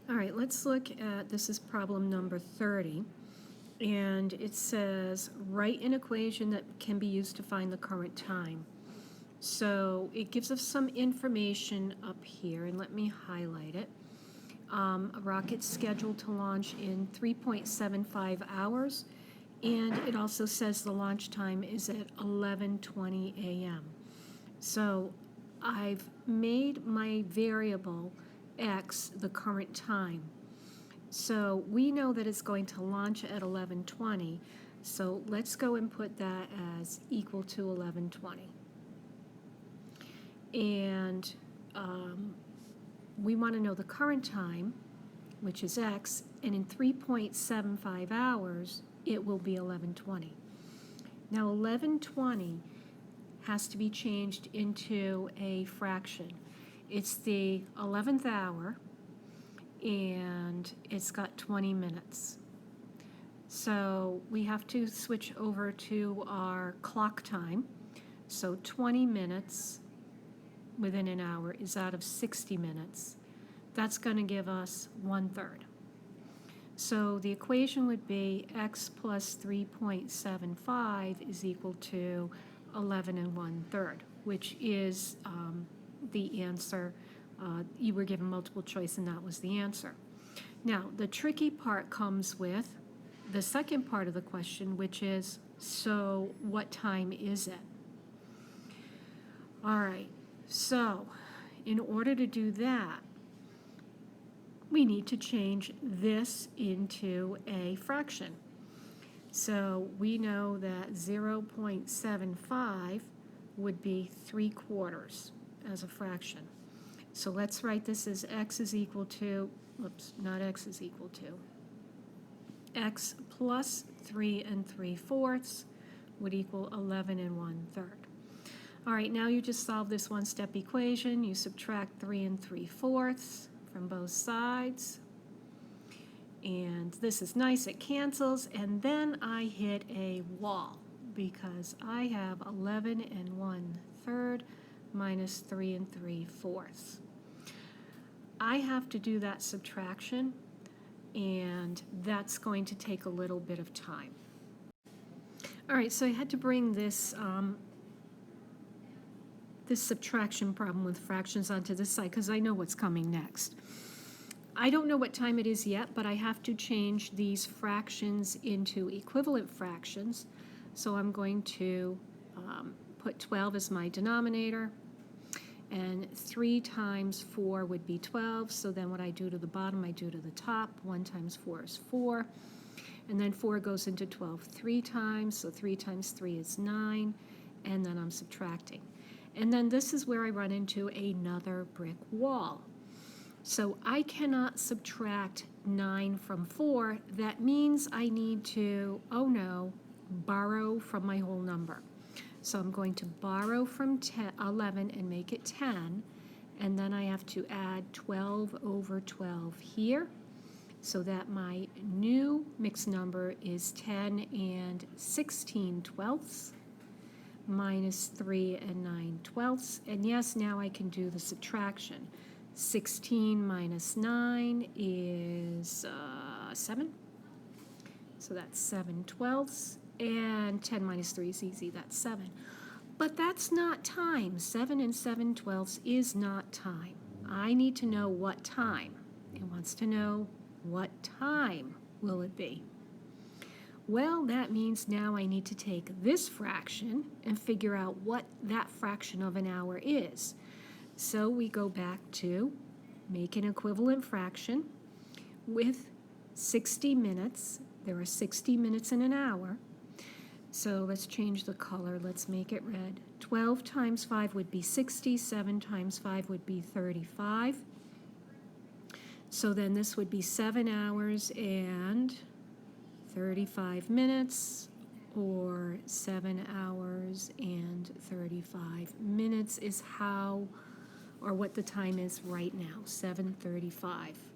All right, let's look at, this is problem number 30, and it says, write an equation that can be used to find the current time. So it gives us some information up here, and let me highlight it. A rocket's scheduled to launch in 3.75 hours, and it also says the launch time is at 11:20 a.m. So I've made my variable x the current time. So we know that it's going to launch at 11:20, so let's go and put that as equal to 11:20. And we want to know the current time, which is x, and in 3.75 hours, it will be 11:20. Now 11:20 has to be changed into a fraction. It's the 11th hour, and it's got 20 minutes. So we have to switch over to our clock time. So 20 minutes within an hour is out of 60 minutes. That's going to give us 1/3. So the equation would be x plus 3.75 is equal to 11 1/3, which is the answer. You were given multiple choice, and that was the answer. Now, the tricky part comes with the second part of the question, which is, so what time is it? All right, so in order to do that, we need to change this into a fraction. So we know that 0.75 would be 3/4 as a fraction. So let's write this as x is equal to, not x is equal to, x plus 3 3/4 would equal 11 1/3. All right, now you just solve this one-step equation. You subtract 3 3/4 from both sides. And this is nice, it cancels, and then I hit a wall because I have 11 1/3 minus 3 3/4. I have to do that subtraction, and that's going to take a little bit of time. All right, so I had to bring this this subtraction problem with fractions onto this side because I know what's coming next. I don't know what time it is yet, but I have to change these fractions into equivalent fractions. So I'm going to put 12 as my denominator, and 3 times 4 would be 12. So then what I do to the bottom, I do to the top. 1 times 4 is 4. And then 4 goes into 12 3 times, so 3 times 3 is 9, and then I'm subtracting. And then this is where I run into another brick wall. So I cannot subtract 9 from 4. That means I need to, oh no, borrow from my whole number. So I'm going to borrow from 11 and make it 10, and then I have to add 12 over 12 here, so that my new mixed number is 10 16/12 minus 3 9/12. And yes, now I can do the subtraction. 16 minus 9 is 7. So that's 7/12. And 10 minus 3 is easy, that's 7. But that's not time. 7 7/12 is not time. I need to know what time. It wants to know what time will it be. Well, that means now I need to take this fraction and figure out what that fraction of an hour is. So we go back to make an equivalent fraction with 60 minutes. There are 60 minutes in an hour. So let's change the color. Let's make it red. 12 times 5 would be 60. 7 times 5 would be 35. So then this would be 7 hours and 35 minutes, or 7 hours and 35 minutes is how, or what the time is right now, 7:35.